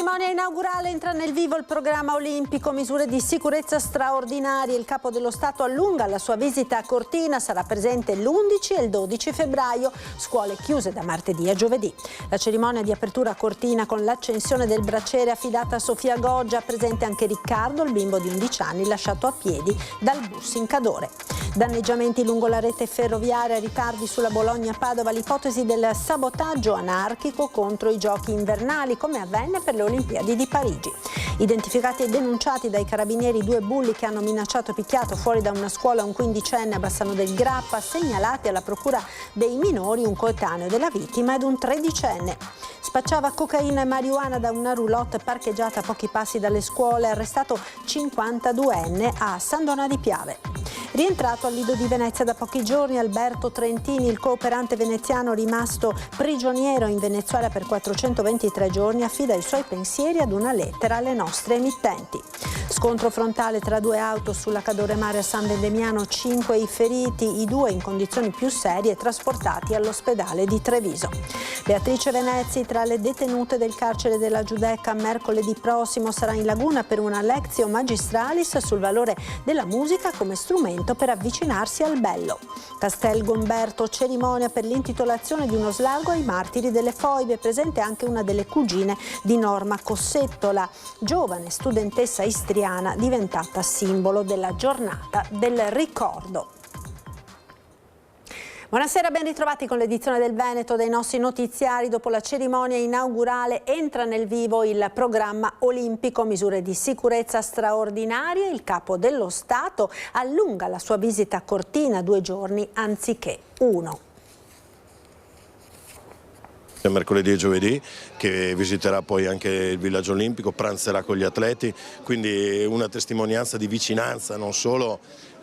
cerimonia inaugurale entra nel vivo il programma olimpico, misure di sicurezza straordinarie. Il Capo dello Stato allunga la sua visita a Cortina, sarà presente l'11 e il 12 febbraio, scuole chiuse da martedì a giovedì. La cerimonia di apertura a Cortina con l'accensione del braciere affidata a Sofia Goggia, presente anche Riccardo, il bimbo di 11 anni lasciato a piedi dal bus in Cadore. Danneggiamenti lungo la rete ferroviaria, ritardi sulla Bologna-Padova, l'ipotesi del sabotaggio anarchico contro i giochi invernali, come avvenne per le Olimpiadi di Parigi. Identificati e denunciati dai carabinieri 2 bulli che hanno minacciato e picchiato fuori da una scuola un quindicenne a Bassano del Grappa, segnalati alla procura dei minori un coetaneo della vittima ed un tredicenne. Spacciava cocaina e marijuana da una roulotte parcheggiata a pochi passi dalle scuole, arrestato 52enne a San Donà di Piave. Rientrato al Lido di Venezia da pochi giorni, Alberto Trentini, il cooperante veneziano rimasto prigioniero in Venezuela per 423 giorni, affida i suoi pensieri ad una lettera alle nostre emittenti. Scontro frontale tra 2 auto sulla Cadore Mare a San Vendemiano, 5 i feriti, i 2 in condizioni più serie trasportati all'ospedale di Treviso. Beatrice Venezzi, tra le detenute del carcere della Giudecca, mercoledì prossimo sarà in Laguna per una lectio magistralis sul valore della musica come strumento per avvicinarsi al bello. Castel Gomberto, cerimonia per l'intitolazione di uno slago ai martiri delle foibe, presente anche una delle cugine di Norma Cossettola, giovane studentessa istriana diventata simbolo della giornata del ricordo. Buonasera, ben ritrovati con l'edizione del Veneto dei nostri notiziari. Dopo la cerimonia inaugurale entra nel vivo il programma olimpico, misure di sicurezza straordinarie. Il Capo dello Stato allunga la sua visita a Cortina, 2 giorni anziché 1. Mercoledì e giovedì, che visiterà poi anche il villaggio olimpico, pranzerà con gli atleti, quindi una testimonianza di vicinanza non solo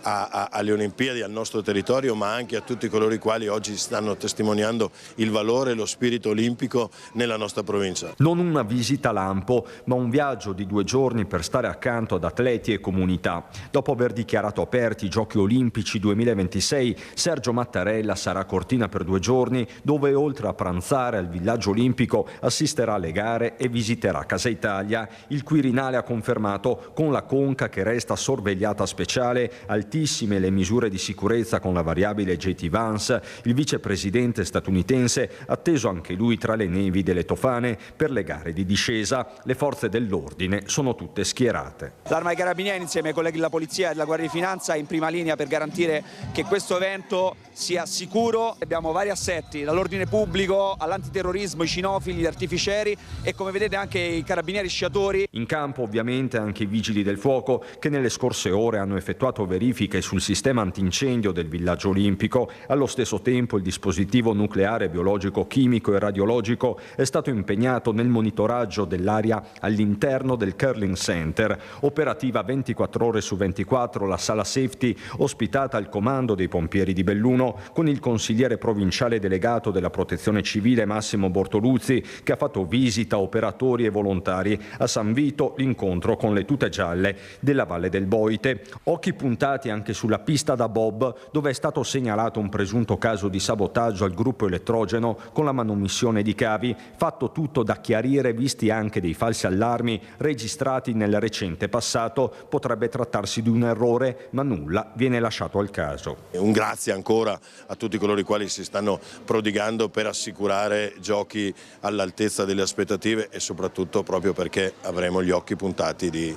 alle Olimpiadi, al nostro territorio, ma anche a tutti coloro i quali oggi stanno testimoniando il valore e lo spirito olimpico nella nostra provincia. Non una visita lampo, ma un viaggio di 2 giorni per stare accanto ad atleti e comunità. Dopo aver dichiarato aperti i Giochi Olimpici 2026, Sergio Mattarella sarà a Cortina per 2 giorni, dove oltre a pranzare al villaggio olimpico assisterà alle gare e visiterà Casa Italia. Il Quirinale ha confermato con la Conca che resta sorvegliata speciale, altissime le misure di sicurezza con la variabile JT Vance. Il vicepresidente statunitense atteso anche lui tra le nevi delle Tofane per le gare di discesa. Le forze dell'ordine sono tutte schierate. L'Arma dei Carabinieri insieme ai colleghi della Polizia e della Guardia di Finanza è in prima linea per garantire che questo evento sia sicuro. Abbiamo vari assetti, dall'ordine pubblico all'antiterrorismo, i cinofili, gli artificieri e come vedete anche i carabinieri sciatori. In campo ovviamente anche i vigili del fuoco che nelle scorse ore hanno effettuato verifiche sul sistema antincendio del villaggio olimpico. Allo stesso tempo il dispositivo nucleare, biologico, chimico e radiologico è stato impegnato nel monitoraggio dell'area all'interno del Curling Center. Operativa 24 ore su 24 la sala safety ospitata al comando dei pompieri di Belluno con il consigliere provinciale delegato della Protezione Civile Massimo Bortoluzzi che ha fatto visita a operatori e volontari. A San Vito l'incontro con le tute gialle della Valle del Boite. Occhi puntati anche sulla pista da bob dove è stato segnalato un presunto caso di sabotaggio al gruppo elettrogeno con la manomissione di cavi, fatto tutto da chiarire visti anche dei falsi allarmi registrati nel recente passato. Potrebbe trattarsi di un errore, ma nulla viene lasciato al caso. Un grazie ancora a tutti coloro i quali si stanno prodigando per assicurare giochi all'altezza delle aspettative e soprattutto proprio perché avremo gli occhi puntati di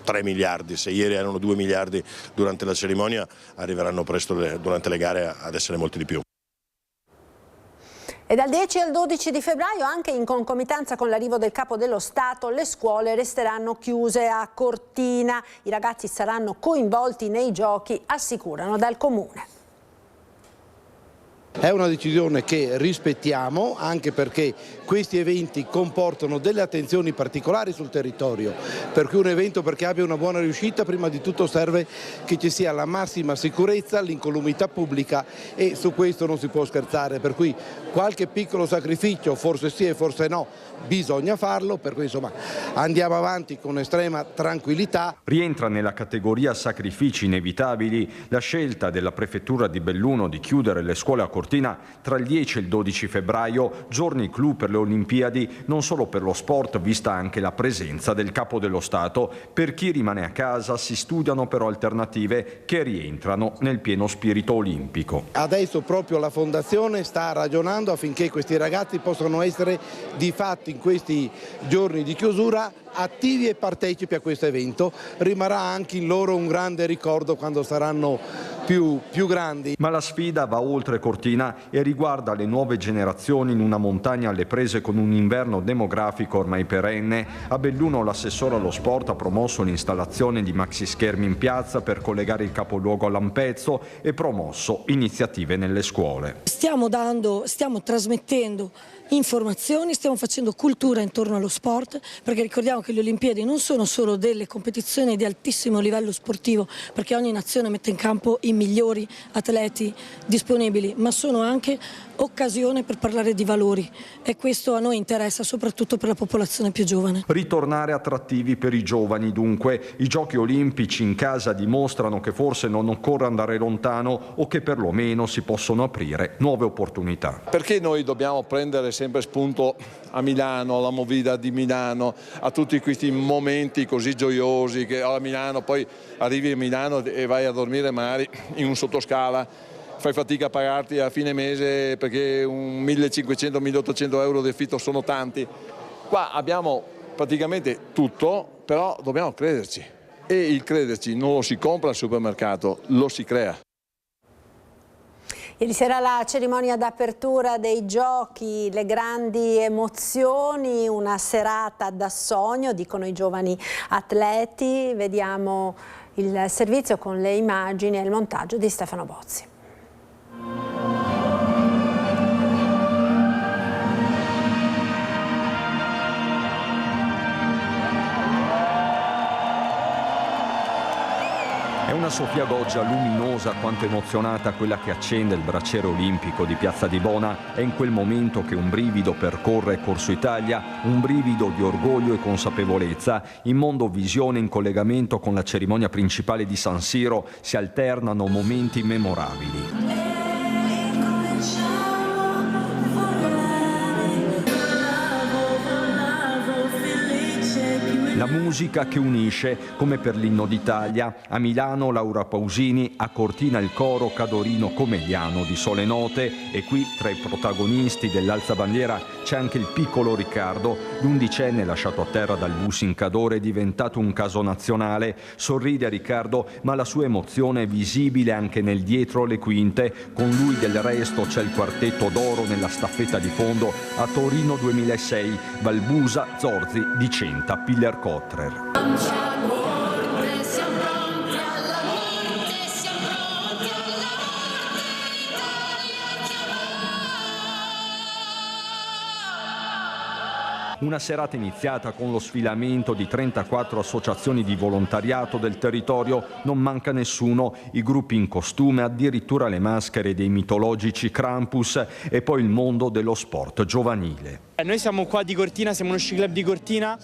3 miliardi, se ieri erano 2 miliardi durante la cerimonia, arriveranno presto durante le gare ad essere molti di più. E dal 10 al 12 di febbraio, anche in concomitanza con l'arrivo del Capo dello Stato, le scuole resteranno chiuse a Cortina. I ragazzi saranno coinvolti nei giochi, assicurano dal Comune. È una decisione che rispettiamo anche perché questi eventi comportano delle attenzioni particolari sul territorio, per cui un evento perché abbia una buona riuscita prima di tutto serve che ci sia la massima sicurezza, l'incolumità pubblica e su questo non si può scherzare, per cui qualche piccolo sacrificio, forse sì e forse no, bisogna farlo, per cui insomma andiamo avanti con estrema tranquillità. Rientra nella categoria sacrifici inevitabili la scelta della Prefettura di Belluno di chiudere le scuole a Cortina Cortina tra il 10 e il 12 febbraio, giorni clou per le Olimpiadi, non solo per lo sport, vista anche la presenza del Capo dello Stato. Per chi rimane a casa si studiano però alternative che rientrano nel pieno spirito olimpico. Adesso proprio la Fondazione sta ragionando affinché questi ragazzi possano essere di fatto in questi giorni di chiusura attivi e partecipi a questo evento. Rimarrà anche in loro un grande ricordo quando saranno più grandi. Ma la sfida va oltre Cortina e riguarda le nuove generazioni in una montagna alle prese con un inverno demografico ormai perenne. A Belluno l'assessore allo sport ha promosso l'installazione di maxi schermi in piazza per collegare il capoluogo all'Ampezzo e promosso iniziative nelle scuole. Stiamo trasmettendo informazioni, stiamo facendo cultura intorno allo sport, perché ricordiamo che le Olimpiadi non sono solo delle competizioni di altissimo livello sportivo, perché ogni nazione mette in campo i migliori atleti disponibili, ma sono anche occasione per parlare di valori, e questo a noi interessa soprattutto per la popolazione più giovane. Ritornare attrattivi per i giovani dunque. I Giochi Olimpici in casa dimostrano che forse non occorre andare lontano o che perlomeno si possono aprire nuove opportunità. Perché noi dobbiamo prendere sempre spunto a Milano, alla Movida di Milano, a tutti questi momenti così gioiosi che a Milano poi arrivi a Milano e vai a dormire magari in un sottoscala, fai fatica a pagarti a fine mese perché un 1.500-1.800 euro di affitto sono tanti. Qua abbiamo praticamente tutto, però dobbiamo crederci, e il crederci non lo si compra al supermercato, lo si crea. Ieri sera la cerimonia d'apertura dei giochi, le grandi emozioni, una serata da sogno, dicono i giovani atleti. Vediamo il servizio con le immagini e il montaggio di Stefano Bozzi. È una Sofia Goggia luminosa quanto emozionata quella che accende il bracciere olimpico di Piazza di Bona. È in quel momento che un brivido percorre Corso Italia, un brivido di orgoglio e consapevolezza. In mondo visione, in collegamento con la cerimonia principale di San Siro, si alternano momenti memorabili. La musica che unisce, come per l'inno d'Italia, a Milano Laura Pausini, a Cortina il coro Cadorino Comegliano di Sole Note, e qui tra i protagonisti dell'alzabandiera c'è anche il piccolo Riccardo, l'11enne lasciato a terra dal bus in Cadore, è diventato un caso nazionale. Sorride a Riccardo, ma la sua emozione è visibile anche nel dietro le quinte. Con lui del resto c'è il quartetto d'oro nella staffetta di fondo a Torino 2006, Valbusa, Zorzi, Dicenta, Piller Cotrer. Una serata iniziata con lo sfilamento di 34 associazioni di volontariato del territorio, non manca nessuno, i gruppi in costume, addirittura le maschere dei mitologici Krampus, e poi il mondo dello sport giovanile. Noi siamo qua di Cortina, siamo uno sci club di Cortina,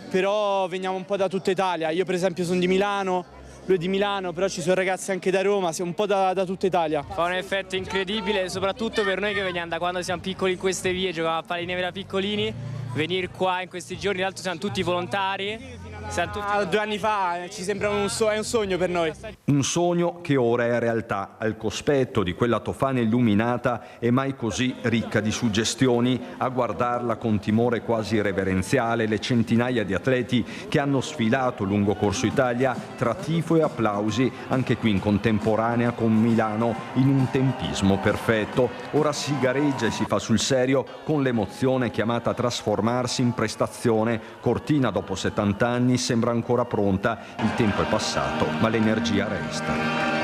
però veniamo un po' da tutta Italia. Io per esempio sono di Milano, lui è di Milano, però ci sono ragazzi anche da Roma, siamo un po' da tutta Italia. Fa un effetto incredibile, soprattutto per noi che veniamo da quando siamo piccoli in queste vie, giocavamo a pallineve da piccolini, venire qua in questi giorni, tra l'altro siamo tutti volontari. 2 anni fa ci sembra è un sogno per noi. Un sogno che ora è realtà, al cospetto di quella Tofana illuminata e mai così ricca di suggestioni. A guardarla con timore quasi reverenziale le centinaia di atleti che hanno sfilato lungo Corso Italia tra tifo e applausi, anche qui in contemporanea con Milano, in un tempismo perfetto. Ora si gareggia e si fa sul serio con l'emozione chiamata a trasformarsi in prestazione. Cortina dopo 70 anni sembra ancora pronta, il tempo è passato, ma l'energia resta.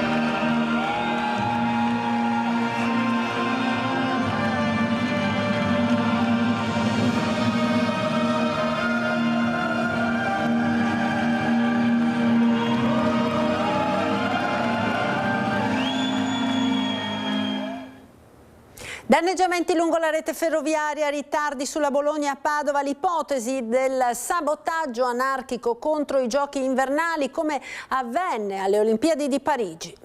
Danneggiamenti lungo la rete ferroviaria, ritardi sulla Bologna-Padova, l'ipotesi del sabotaggio anarchico contro i giochi invernali come avvenne alle Olimpiadi di Parigi.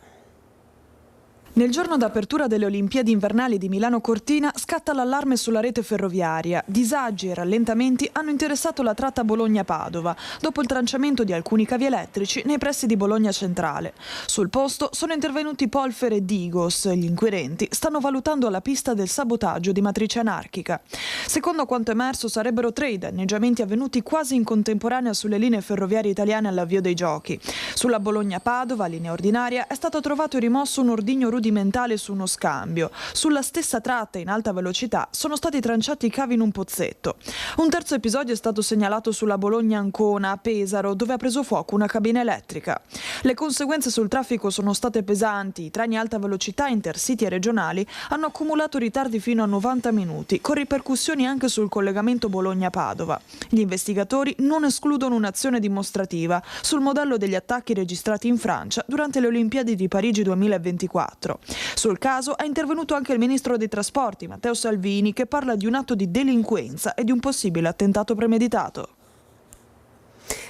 Nel giorno d'apertura delle Olimpiadi invernali di Milano Cortina scatta l'allarme sulla rete ferroviaria. Disagi e rallentamenti hanno interessato la tratta Bologna-Padova dopo il tranciamento di alcuni cavi elettrici nei pressi di Bologna Centrale. Sul posto sono intervenuti Polfer e Digos. Gli inquirenti stanno valutando la pista del sabotaggio di matrice anarchica. Secondo quanto emerso sarebbero 3 i danneggiamenti avvenuti quasi in contemporanea sulle linee ferroviarie italiane all'avvio dei giochi. Sulla Bologna-Padova, linea ordinaria, è stato trovato e rimosso un ordigno rudimentale su uno scambio. Sulla stessa tratta in alta velocità sono stati tranciati i cavi in un pozzetto. Un terzo episodio è stato segnalato sulla Bologna-Ancona a Pesaro, dove ha preso fuoco una cabina elettrica. Le conseguenze sul traffico sono state pesanti. I treni alta velocità, intercity e regionali hanno accumulato ritardi fino a 90 minuti, con ripercussioni anche sul collegamento Bologna-Padova. Gli investigatori non escludono un'azione dimostrativa sul modello degli attacchi registrati in Francia durante le Olimpiadi di Parigi 2024. Sul caso è intervenuto anche il ministro dei trasporti, Matteo Salvini, che parla di un atto di delinquenza e di un possibile attentato premeditato.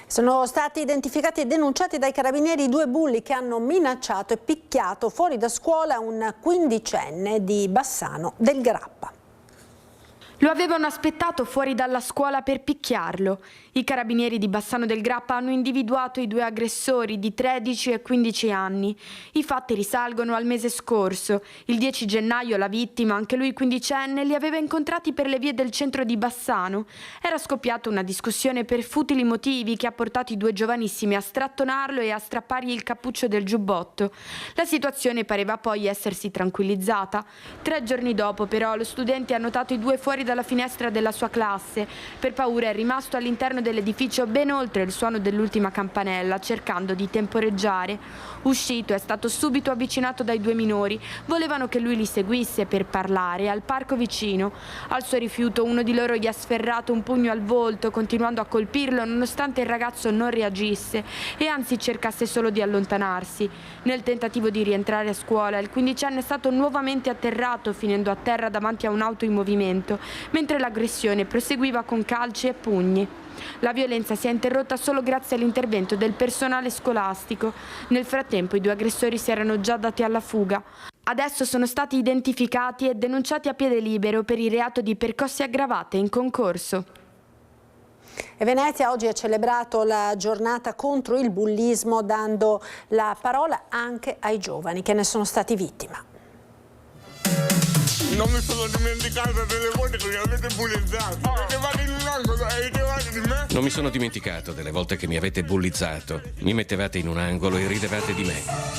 Sono stati identificati e denunciati dai carabinieri 2 bulli che hanno minacciato e picchiato fuori da scuola un 15enne di Bassano del Grappa. Lo avevano aspettato fuori dalla scuola per picchiarlo. I carabinieri di Bassano del Grappa hanno individuato i 2 aggressori di 13 e 15 anni. I fatti risalgono al mese scorso. Il 10 gennaio la vittima, anche lui quindicenne, li aveva incontrati per le vie del centro di Bassano. Era scoppiata una discussione per futili motivi che ha portato i 2 giovanissimi a strattonarlo e a strappargli il cappuccio del giubbotto. La situazione pareva poi essersi tranquillizzata. 3 giorni dopo, però, lo studente ha notato i 2 fuori dalla finestra della sua classe. Per paura è rimasto all'interno dell'edificio ben oltre il suono dell'ultima campanella, cercando di temporeggiare. Uscito, è stato subito avvicinato dai 2 minori. Volevano che lui li seguisse per parlare al parco vicino. Al suo rifiuto, uno di loro gli ha sferrato un pugno al volto, continuando a colpirlo nonostante il ragazzo non reagisse e anzi cercasse solo di allontanarsi. Nel tentativo di rientrare a scuola, il 15enne è stato nuovamente atterrato, finendo a terra davanti a un'auto in movimento, mentre l'aggressione proseguiva con calci e pugni. La violenza si è interrotta solo grazie all'intervento del personale scolastico. Nel frattempo i 2 aggressori si erano già dati alla fuga. Adesso sono stati identificati e denunciati a piede libero per il reato di percosse aggravate in concorso. E Venezia oggi ha celebrato la giornata contro il bullismo, dando la parola anche ai giovani che ne sono stati vittima. Non mi sono dimenticato delle volte che mi avete bullizzato. Mettevate in un angolo e ridevate di me. Non mi sono dimenticato delle volte che mi avete bullizzato. Mi mettevate in un angolo e ridevate di me.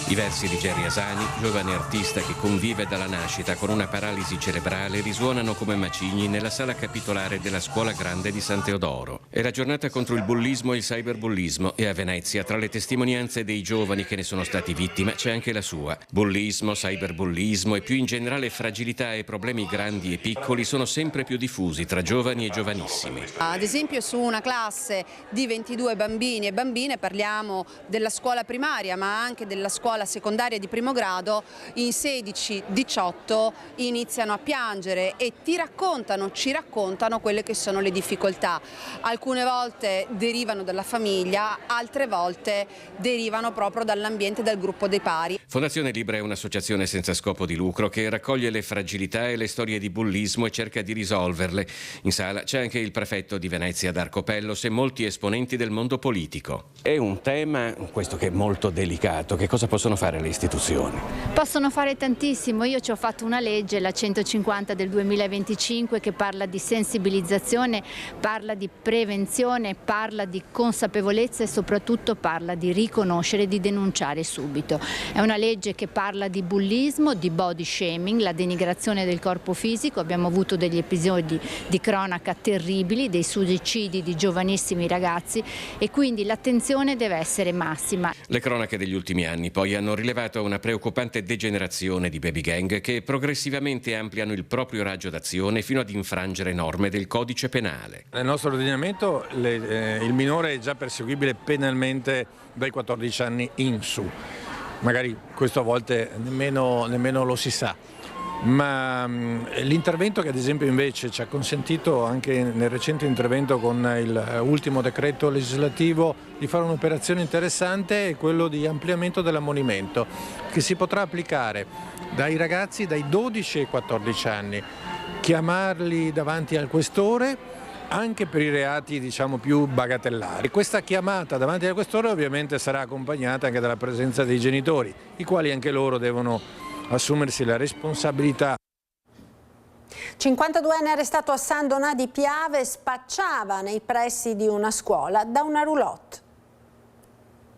I versi di Gerry Asani, giovane artista che convive dalla nascita con una paralisi cerebrale, risuonano come macigni nella sala capitolare della Scuola Grande di San Teodoro. È la giornata contro il bullismo e il cyberbullismo e a Venezia, tra le testimonianze dei giovani che ne sono stati vittime, c'è anche la sua. Bullismo, cyberbullismo e più in generale fragilità e problemi grandi e piccoli sono sempre più diffusi tra giovani e giovanissimi. Ad esempio su una classe di 22 bambini e bambine, parliamo della scuola primaria ma anche della scuola secondaria di primo grado, in 16-18 iniziano a piangere e ci raccontano quelle che sono le difficoltà. Alcune volte derivano dalla famiglia, altre volte derivano proprio dall'ambiente, dal gruppo dei pari. Fondazione Libra è un'associazione senza scopo di lucro che raccoglie le fragilità e le storie di bullismo e cerca di risolverle. In sala c'è anche il prefetto di Venezia Darco Pellos e molti esponenti del mondo politico. È un tema, questo, che è molto delicato. Che cosa possono fare le istituzioni? Possono fare tantissimo. Io ci ho fatto una legge, la 150 del 2025, che parla di sensibilizzazione, parla di prevenzione, parla di consapevolezza e soprattutto parla di riconoscere e di denunciare subito. È una legge che parla di bullismo, di body shaming, la denigrazione del corpo fisico. Abbiamo avuto degli episodi di cronaca terribili, dei suicidi di giovanissimi ragazzi e quindi l'attenzione deve essere massima. Le cronache degli ultimi anni poi hanno rilevato una preoccupante degenerazione di baby gang che progressivamente ampliano il proprio raggio d'azione fino ad infrangere norme del codice penale. Nel nostro ordinamento il minore è già perseguibile penalmente dai 14 anni in su. Magari questo a volte nemmeno lo si sa. ma l'intervento che ad esempio invece ci ha consentito anche nel recente intervento con il ultimo decreto legislativo di fare un'operazione interessante è quello di ampliamento dell'ammonimento, che si potrà applicare dai ragazzi dai 12 ai 14 anni, chiamarli davanti al questore anche per i reati diciamo più bagatellari. Questa chiamata davanti al questore ovviamente sarà accompagnata anche dalla presenza dei genitori, i quali anche loro devono assumersi la responsabilità. 52enne arrestato a San Donà di Piave, spacciava nei pressi di una scuola da una roulotte.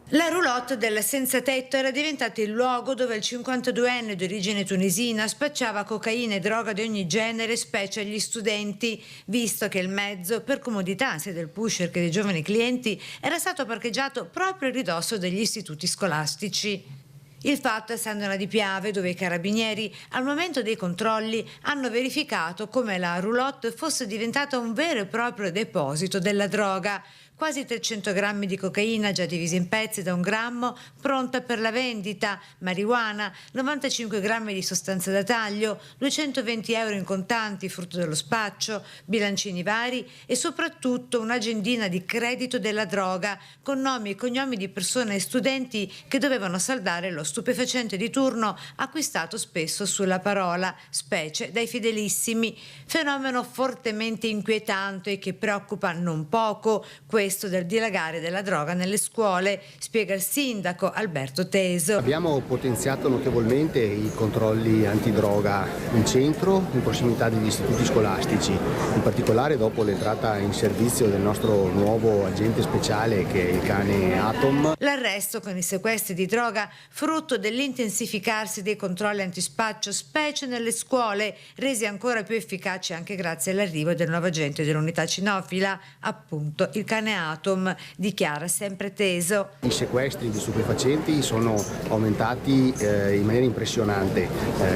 La roulotte del senza tetto era diventata il luogo dove il 52enne di origine tunisina spacciava cocaina e droga di ogni genere, specie agli studenti, visto che il mezzo, per comodità sia del pusher che dei giovani clienti, era stato parcheggiato proprio a ridosso degli istituti scolastici. Il fatto è a San Donà di Piave, dove i carabinieri al momento dei controlli hanno verificato come la roulotte fosse diventata un vero e proprio deposito della droga. Quasi 300 grammi di cocaina già divisi in pezzi da 1 grammo, pronta per la vendita, marijuana, 95 grammi di sostanza da taglio, 220 euro in contanti, frutto dello spaccio, bilancini vari e soprattutto un'agendina di credito della droga con nomi e cognomi di persone e studenti che dovevano saldare lo stupefacente di turno acquistato spesso sulla parola, specie dai fedelissimi. Fenomeno fortemente inquietante e che preoccupa non poco questo del dilagare della droga nelle scuole, spiega il sindaco Alberto Teso. Abbiamo potenziato notevolmente i controlli antidroga in centro, in prossimità degli istituti scolastici, in particolare dopo l'entrata in servizio del nostro nuovo agente speciale che è il cane Atom. L'arresto con i sequestri di droga frutto dell'intensificarsi dei controlli antispaccio, specie nelle scuole, resi ancora più efficaci anche grazie all'arrivo del nuovo agente dell'unità cinofila, appunto il cane Atom, dichiara sempre Teso. I sequestri di stupefacenti sono aumentati in maniera impressionante,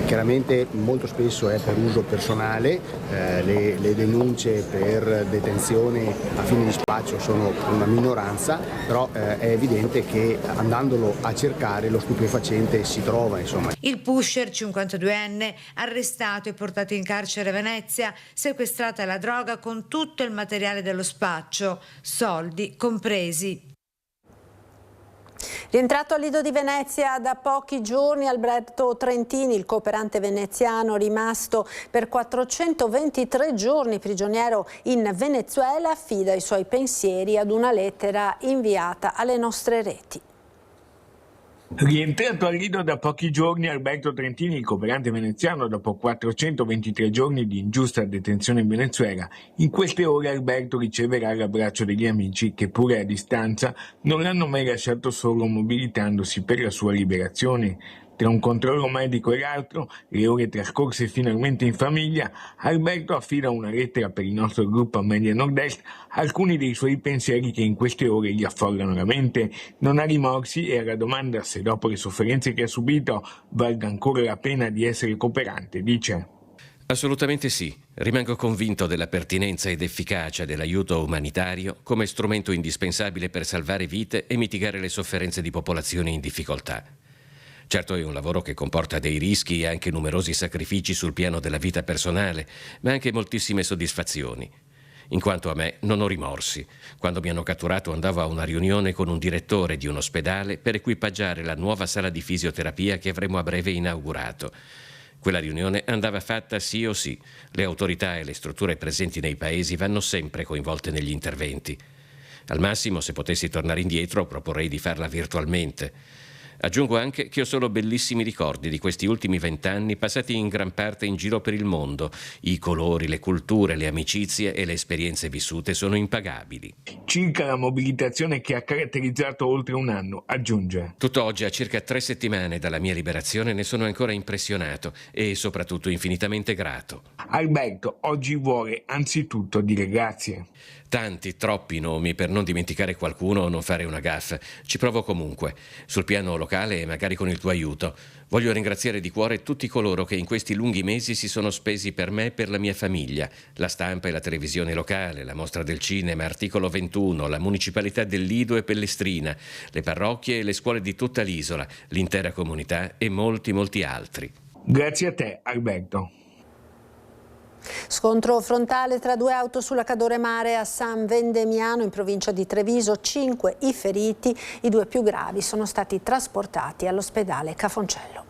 chiaramente molto spesso è per uso personale, le denunce per detenzione a fine di spaccio sono una minoranza, però è evidente che andandolo a cercare lo stupefacente si trova, insomma. Il pusher 52enne arrestato e portato in carcere a Venezia, sequestrata la droga con tutto il materiale dello spaccio, soldi compresi. Rientrato al Lido di Venezia da pochi giorni, Alberto Trentini, il cooperante veneziano rimasto per 423 giorni prigioniero in Venezuela, affida i suoi pensieri ad una lettera inviata alle nostre reti. Rientrato al Lido da pochi giorni, Alberto Trentini, il cooperante veneziano, dopo 423 giorni di ingiusta detenzione in Venezuela, in queste ore Alberto riceverà l'abbraccio degli amici che, pure a distanza, non l'hanno mai lasciato solo, mobilitandosi per la sua liberazione. Tra un controllo medico e l'altro, le ore trascorse finalmente in famiglia, Alberto affida una lettera per il nostro gruppo Media Nord-Est alcuni dei suoi pensieri che in queste ore gli affollano la mente. Non ha rimorsi e alla domanda se dopo le sofferenze che ha subito valga ancora la pena di essere cooperante, dice: Assolutamente sì. Rimango convinto della pertinenza ed efficacia dell'aiuto umanitario come strumento indispensabile per salvare vite e mitigare le sofferenze di popolazioni in difficoltà. Certo è un lavoro che comporta dei rischi e anche numerosi sacrifici sul piano della vita personale, ma anche moltissime soddisfazioni. In quanto a me, non ho rimorsi. Quando mi hanno catturato andavo a una riunione con un direttore di un ospedale per equipaggiare la nuova sala di fisioterapia che avremmo a breve inaugurato. Quella riunione andava fatta sì o sì. Le autorità e le strutture presenti nei paesi vanno sempre coinvolte negli interventi. Al massimo, se potessi tornare indietro, proporrei di farla virtualmente. Aggiungo anche che ho solo bellissimi ricordi di questi ultimi 20 anni passati in gran parte in giro per il mondo. I colori, le culture, le amicizie e le esperienze vissute sono impagabili. Circa la mobilitazione che ha caratterizzato oltre un anno, aggiunge: Tutt'oggi, a circa 3 settimane dalla mia liberazione, ne sono ancora impressionato e soprattutto infinitamente grato. Alberto oggi vuole anzitutto dire grazie. Tanti, troppi nomi per non dimenticare qualcuno o non fare una gaffe. Ci provo comunque, sul piano locale e magari con il tuo aiuto. Voglio ringraziare di cuore tutti coloro che in questi lunghi mesi si sono spesi per me e per la mia famiglia. La stampa e la televisione locale, la mostra del cinema, Articolo 21, la municipalità del Lido e Pellestrina, le parrocchie e le scuole di tutta l'isola, l'intera comunità e molti altri. Grazie a te, Alberto. Scontro frontale tra due auto sulla Cadore Mare a San Vendemiano in provincia di Treviso, 5 i feriti, i 2 più gravi sono stati trasportati all'ospedale Cafoncello.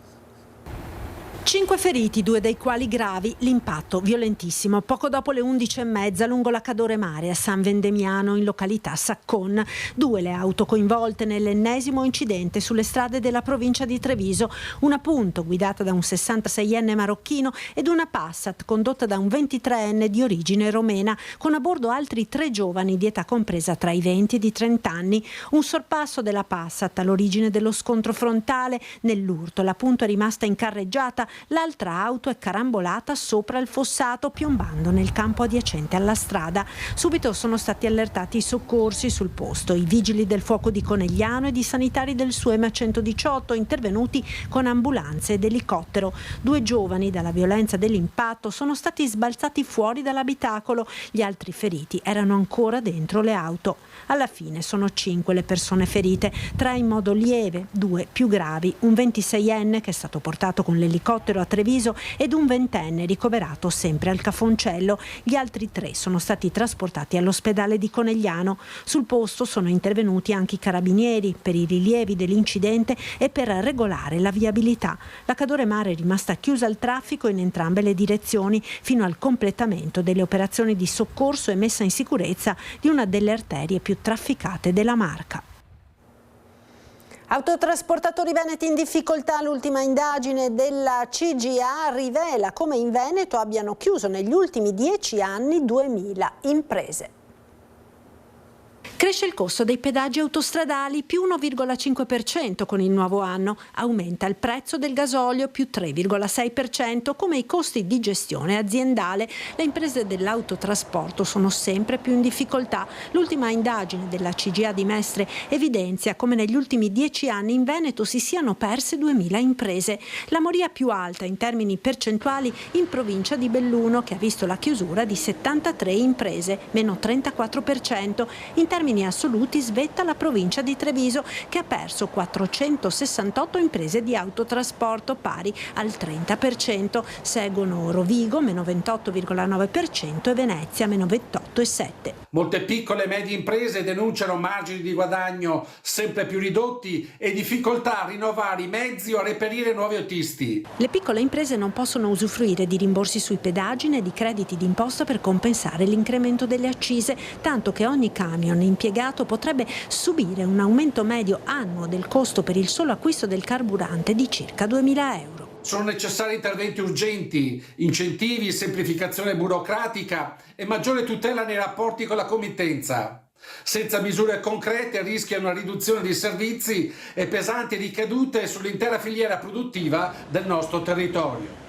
5 feriti, 2 dei quali gravi, l'impatto violentissimo. Poco dopo le 11:30 lungo la Cadore Mare a San Vendemiano in località Saccon. 2 le auto coinvolte nell'ennesimo incidente sulle strade della provincia di Treviso. Una Punto guidata da un 66enne marocchino ed una Passat condotta da un 23enne di origine romena, con a bordo altri 3 giovani di età compresa tra i 20 e i 30 anni. Un sorpasso della Passat all'origine dello scontro frontale. Nell'urto la Punto è rimasta incarreggiata. L'altra auto è carambolata sopra il fossato, piombando nel campo adiacente alla strada. Subito sono stati allertati i soccorsi sul posto, i vigili del fuoco di Conegliano ed i sanitari del SUEMA 118 intervenuti con ambulanze ed elicottero. 2 giovani dalla violenza dell'impatto sono stati sbalzati fuori dall'abitacolo, gli altri feriti erano ancora dentro le auto. Alla fine sono 5 le persone ferite, 3 in modo lieve, 2 più gravi, un 26enne che è stato portato con l'elicottero a Treviso ed un 20enne ricoverato sempre al Cafoncello. Gli altri 3 sono stati trasportati all'ospedale di Conegliano. Sul posto sono intervenuti anche i carabinieri per i rilievi dell'incidente e per regolare la viabilità. La Cadore Mare è rimasta chiusa al traffico in entrambe le direzioni fino al completamento delle operazioni di soccorso e messa in sicurezza di una delle arterie più trafficate della Marca. Autotrasportatori veneti in difficoltà. L'ultima indagine della CGA rivela come in Veneto abbiano chiuso negli ultimi 10 anni 2000 imprese. Cresce il costo dei pedaggi autostradali più 1,5% con il nuovo anno, aumenta il prezzo del gasolio più 3,6%, come i costi di gestione aziendale. Le imprese dell'autotrasporto sono sempre più in difficoltà. L'ultima indagine della CGA di Mestre evidenzia come negli ultimi 10 anni in Veneto si siano perse 2000 imprese. La moria più alta in termini percentuali in provincia di Belluno, che ha visto la chiusura di 73 imprese, meno 34%. In termini assoluti svetta la provincia di Treviso, che ha perso 468 imprese di autotrasporto, pari al 30%. Seguono Rovigo, meno 28,9% e Venezia, meno 28,7%. Molte piccole e medie imprese denunciano margini di guadagno sempre più ridotti e difficoltà a rinnovare i mezzi o a reperire nuovi autisti. Le piccole imprese non possono usufruire di rimborsi sui pedaggi né di crediti d'imposta per compensare l'incremento delle accise, tanto che ogni camion impiegato potrebbe subire un aumento medio annuo del costo per il solo acquisto del carburante di circa 2.000 euro. Sono necessari interventi urgenti, incentivi, semplificazione burocratica e maggiore tutela nei rapporti con la committenza. Senza misure concrete rischia una riduzione di servizi e pesanti ricadute sull'intera filiera produttiva del nostro territorio.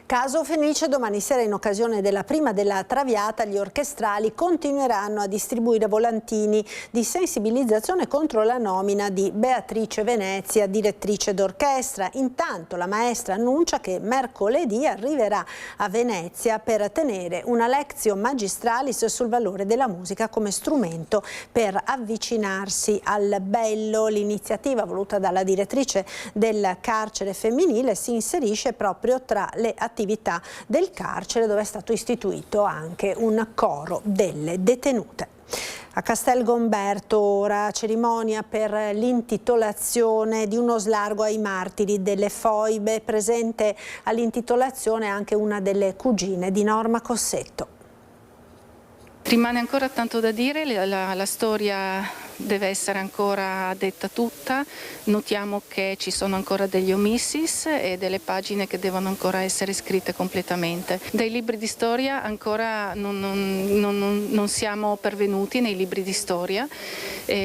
Caso Fenice, domani sera in occasione della prima della Traviata gli orchestrali continueranno a distribuire volantini di sensibilizzazione contro la nomina di Beatrice Venezia, direttrice d'orchestra. Intanto la maestra annuncia che mercoledì arriverà a Venezia per tenere una lectio magistralis sul valore della musica come strumento per avvicinarsi al bello. L'iniziativa voluta dalla direttrice del carcere femminile si inserisce proprio tra le attività del carcere, dove è stato istituito anche un coro delle detenute. A Castel Gomberto ora cerimonia per l'intitolazione di uno slargo ai martiri delle foibe. Presente all'intitolazione anche una delle cugine di Norma Cossetto. Rimane ancora tanto da dire, la storia deve essere ancora detta tutta, notiamo che ci sono ancora degli omissis e delle pagine che devono ancora essere scritte completamente. Dai libri di storia ancora non siamo pervenuti nei libri di storia,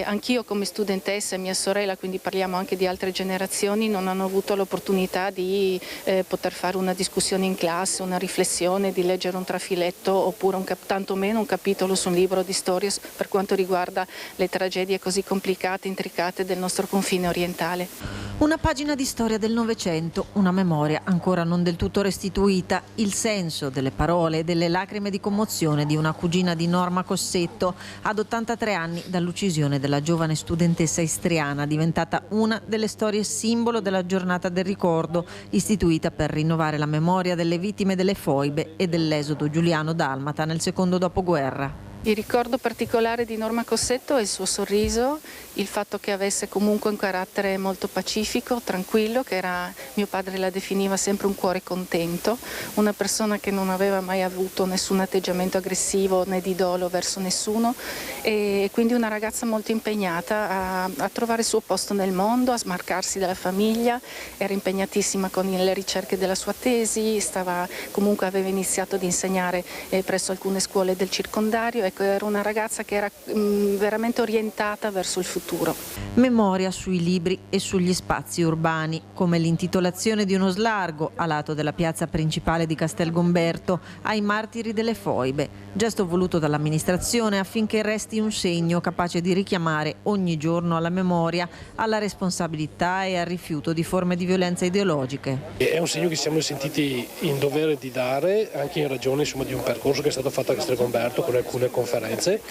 anch'io come studentessa e mia sorella, quindi parliamo anche di altre generazioni, non hanno avuto l'opportunità di poter fare una discussione in classe, una riflessione, di leggere un trafiletto oppure tantomeno un capitolo su un libro di storia per quanto riguarda le tragedie tragedie così complicate e intricate del nostro confine orientale. Una pagina di storia del Novecento, una memoria ancora non del tutto restituita, il senso delle parole e delle lacrime di commozione di una cugina di Norma Cossetto, ad 83 anni dall'uccisione della giovane studentessa istriana, diventata una delle storie simbolo della giornata del ricordo, istituita per rinnovare la memoria delle vittime delle foibe e dell'esodo giuliano-dalmata nel secondo dopoguerra. Il ricordo particolare di Norma Cossetto è il suo sorriso, il fatto che avesse comunque un carattere molto pacifico, tranquillo, che era, mio padre la definiva sempre un cuore contento, una persona che non aveva mai avuto nessun atteggiamento aggressivo né di dolo verso nessuno e quindi una ragazza molto impegnata a trovare il suo posto nel mondo, a smarcarsi dalla famiglia, era impegnatissima con le ricerche della sua tesi, comunque aveva iniziato ad insegnare presso alcune scuole del circondario. Era una ragazza che era veramente orientata verso il futuro. Memoria sui libri e sugli spazi urbani, come l'intitolazione di uno slargo a lato della piazza principale di Castelgomberto ai martiri delle foibe, gesto voluto dall'amministrazione affinché resti un segno capace di richiamare ogni giorno alla memoria, alla responsabilità e al rifiuto di forme di violenza ideologiche. È un segno che siamo sentiti in dovere di dare, anche in ragione di un percorso che è stato fatto a Castelgomberto con alcune conferenze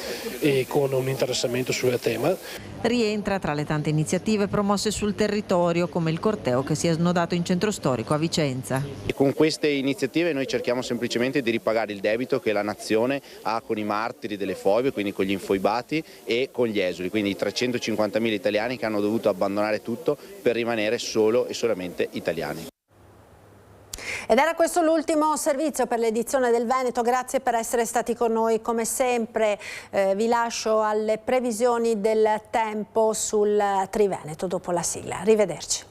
e con un interessamento sul tema. Rientra tra le tante iniziative promosse sul territorio, come il corteo che si è snodato in centro storico a Vicenza. E con queste iniziative noi cerchiamo semplicemente di ripagare il debito che la nazione ha con i martiri delle foibe, quindi con gli infoibati e con gli esuli, quindi i 350.000 italiani che hanno dovuto abbandonare tutto per rimanere solo e solamente italiani. Ed era questo l'ultimo servizio per l'edizione del Veneto, grazie per essere stati con noi. Come sempre vi lascio alle previsioni del tempo sul Triveneto dopo la sigla. Arrivederci.